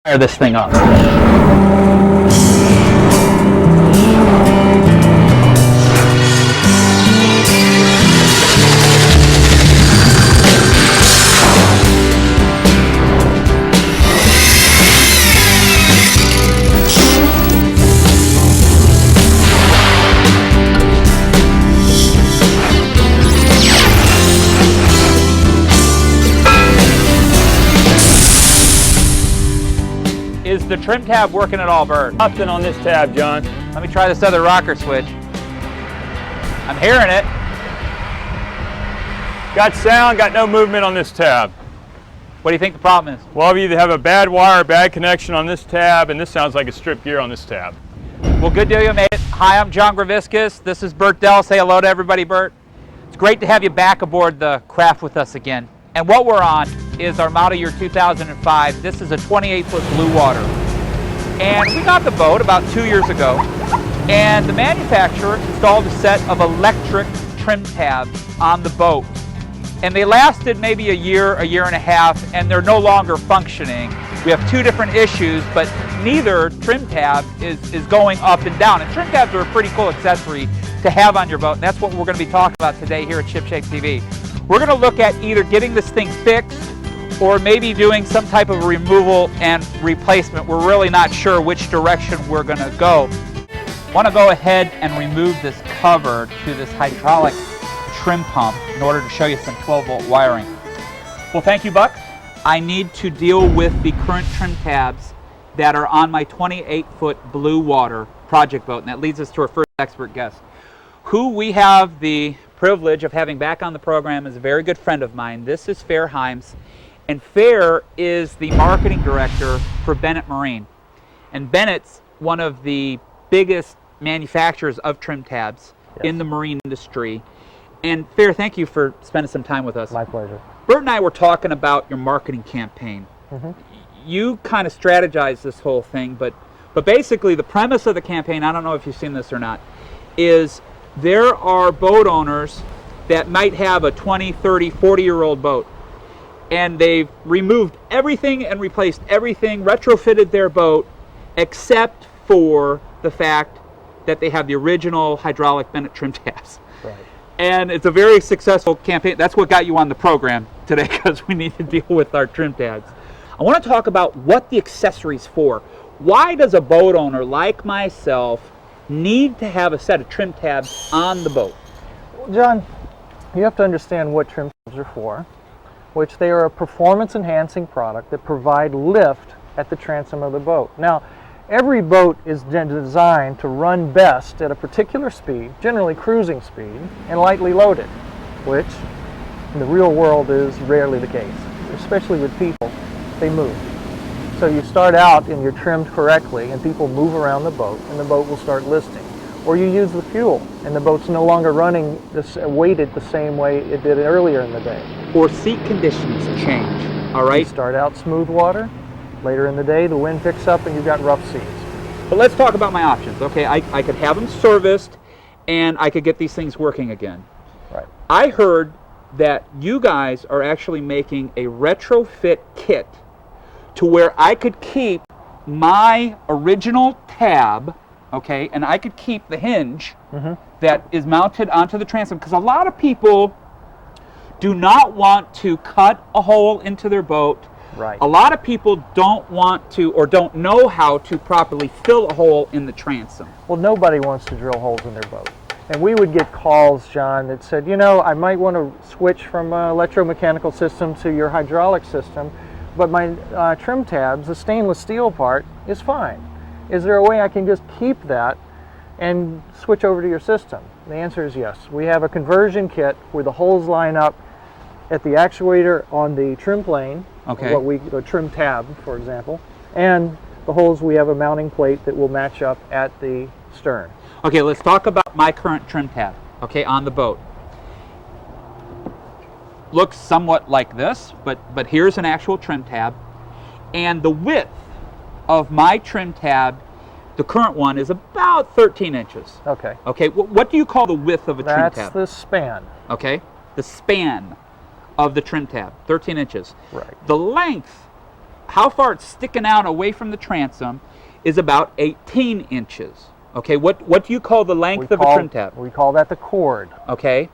Fire this thing up. Is the trim tab working at all, Bert? Nothing on this tab, John. Let me try this other rocker switch. I'm hearing it. Got sound, got no movement on this tab. What do you think the problem is? Well, we either have a bad wire or bad connection on this tab, and this sounds like a stripped gear on this tab. Well, good deal, you made it. Hi, I'm John Graviscus. This is Bert Dell. Say hello to everybody, Bert. It's great to have you back aboard the craft with us again. And what we're on is our model year 2005. This is a 28-foot blue water. And we got the boat about 2 years ago, and the manufacturer installed a set of electric trim tabs on the boat. And they lasted maybe a year and a half, and they're no longer functioning. We have two different issues, but neither trim tab is going up and down. And trim tabs are a pretty cool accessory to have on your boat, and that's what we're going to be talking about today here at Shipshape TV. We're going to look at either getting this thing fixed or maybe doing some type of removal and replacement. We're really not sure which direction we're going to go. I want to go ahead and remove this cover to this hydraulic trim pump in order to show you some 12-volt wiring. Well, thank you, Buck. I need to deal with the current trim tabs that are on my 28-foot blue water project boat, and that leads us to our first expert guest, who we have the privilege of having back on the program is a very good friend of mine. This is Fair Himes, and Fair is the marketing director for Bennett Marine. And Bennett's one of the biggest manufacturers of trim tabs in the marine industry. And Fair, thank you for spending some time with us. My pleasure. Bert and I were talking about your marketing campaign. You kind of strategized this whole thing, but basically the premise of the campaign, I don't know if you've seen this or not, is there are boat owners that might have a 20, 30, 40-year-old boat, and they've removed everything and replaced everything, retrofitted their boat, except for the fact that they have the original hydraulic Bennett trim tabs. Right. And it's a very successful campaign. That's what got you on the program today, because we need to deal with our trim tabs. I want to talk about what the accessory's for. Why does a boat owner like myself need to have a set of trim tabs on the boat? Well, John, you have to understand what trim tabs are for, which they are a performance-enhancing product that provide lift at the transom of the boat. Now, every boat is designed to run best at a particular speed, generally cruising speed, and lightly loaded, which in the real world is rarely the case, especially with people. They move. So you start out and you're trimmed correctly, and people move around the boat, and the boat will start listing. Or you use the fuel, and the boat's no longer running weighted the same way it did earlier in the day. Or seat conditions change, all right? You start out smooth water. Later in the day, the wind picks up and you've got rough seas. But let's talk about my options. Okay, I could have them serviced, and I could get these things working again. Right. I heard that you guys are actually making a retrofit kit to where I could keep my original tab, okay, and I could keep the hinge that is mounted onto the transom, because a lot of people do not want to cut a hole into their boat. Right. A lot of people don't want to or don't know how to properly fill a hole in the transom. Well, nobody wants to drill holes in their boat. And we would get calls, John, that said, you know, I might want to switch from an electromechanical system to your hydraulic system, but my trim tabs, the stainless steel part, is fine. Is there a way I can just keep that and switch over to your system? The answer is yes. We have a conversion kit where the holes line up at the actuator on the trim plane, the trim tab, for example, and the holes, we have a mounting plate that will match up at the stern. Okay, let's talk about my current trim tab, okay, on the boat. Looks somewhat like this, but here's an actual trim tab, and the width of my trim tab, the current one, is about 13 inches. Okay. Okay, what do you call the width of a trim tab? That's the span. Okay, the span of the trim tab, 13 inches. Right. The length, how far it's sticking out away from the transom is about 18 inches. Okay, what do you call the length of a trim tab? We call that the chord. Okay.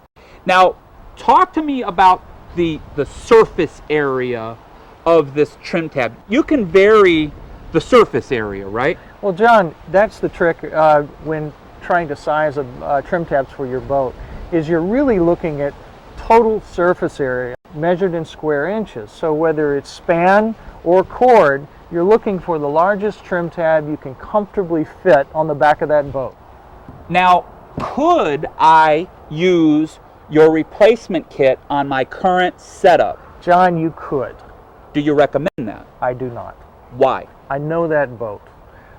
Now, talk to me about the surface area of this trim tab. You can vary the surface area, right? Well, John, that's the trick when trying to size trim tabs for your boat, is you're really looking at total surface area measured in square inches. So whether it's span or chord, you're looking for the largest trim tab you can comfortably fit on the back of that boat. Now, could I use your replacement kit on my current setup? John, you could. Do you recommend that? I do not. Why? I know that boat.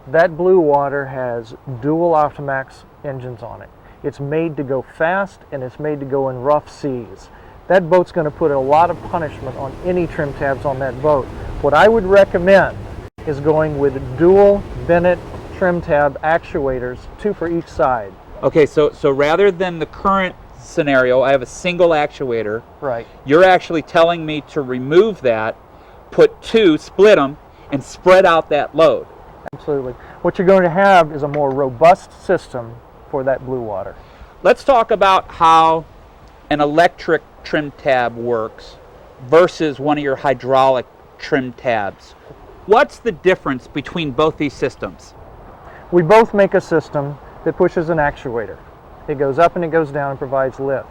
That Blue Water has dual Optimax engines on it. It's made to go fast and it's made to go in rough seas. That boat's going to put a lot of punishment on any trim tabs on that boat. What I would recommend is going with dual Bennett trim tab actuators, 2 for each side. Okay, so rather than the current scenario, I have a single actuator. Right. You're actually telling me to remove that, put 2, split them, and spread out that load. Absolutely. What you're going to have is a more robust system for that Blue Water. Let's talk about how an electric trim tab works versus one of your hydraulic trim tabs. What's the difference between both these systems? We both make a system that pushes an actuator. It goes up and it goes down and provides lift.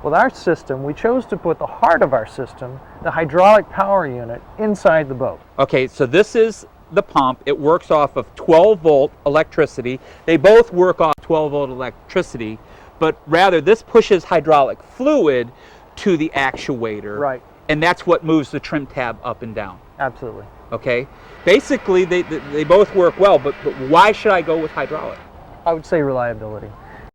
With our system, we chose to put the heart of our system, the hydraulic power unit, inside the boat. Okay, so this is the pump. It works off of 12-volt electricity. They both work off 12-volt electricity, but rather this pushes hydraulic fluid to the actuator. Right. And that's what moves the trim tab up and down. Absolutely. Okay? Basically, they both work well, but why should I go with hydraulic? I would say reliability.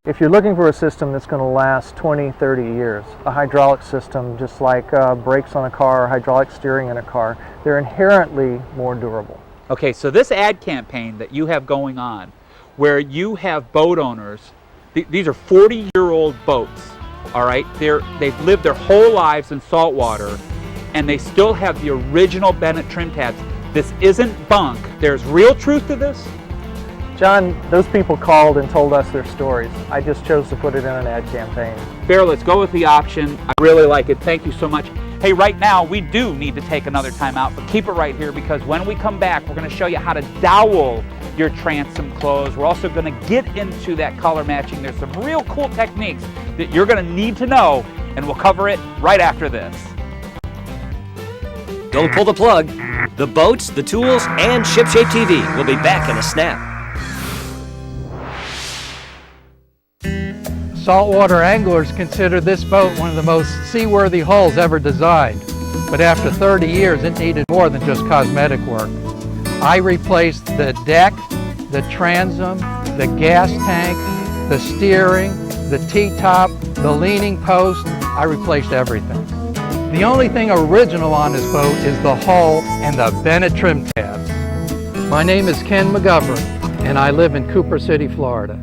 If you're looking for a system that's going to last 20, 30 years, a hydraulic system, just like brakes on a car or hydraulic steering in a car, they're inherently more durable. Okay, so this ad campaign that you have going on, where you have boat owners, these are 40-year-old boats, all right? They've lived their whole lives in saltwater, and they still have the original Bennett trim tabs. This isn't bunk. There's real truth to this. John, those people called and told us their stories. I just chose to put it in an ad campaign. Fair, let's go with the option. I really like it. Thank you so much. Hey, right now, we do need to take another time out, but keep it right here because when we come back, we're going to show you how to dowel your transom clothes. We're also going to get into that color matching. There's some real cool techniques that you're going to need to know, and we'll cover it right after this. Don't pull the plug. The boats, the tools, and Shipshape TV will be back in a snap. Saltwater anglers consider this boat one of the most seaworthy hulls ever designed. But after 30 years, it needed more than just cosmetic work. I replaced the deck, the transom, the gas tank, the steering, the T-top, the leaning post. I replaced everything. The only thing original on this boat is the hull and the Bennett trim tabs. My name is Ken McGovern, and I live in Cooper City, Florida.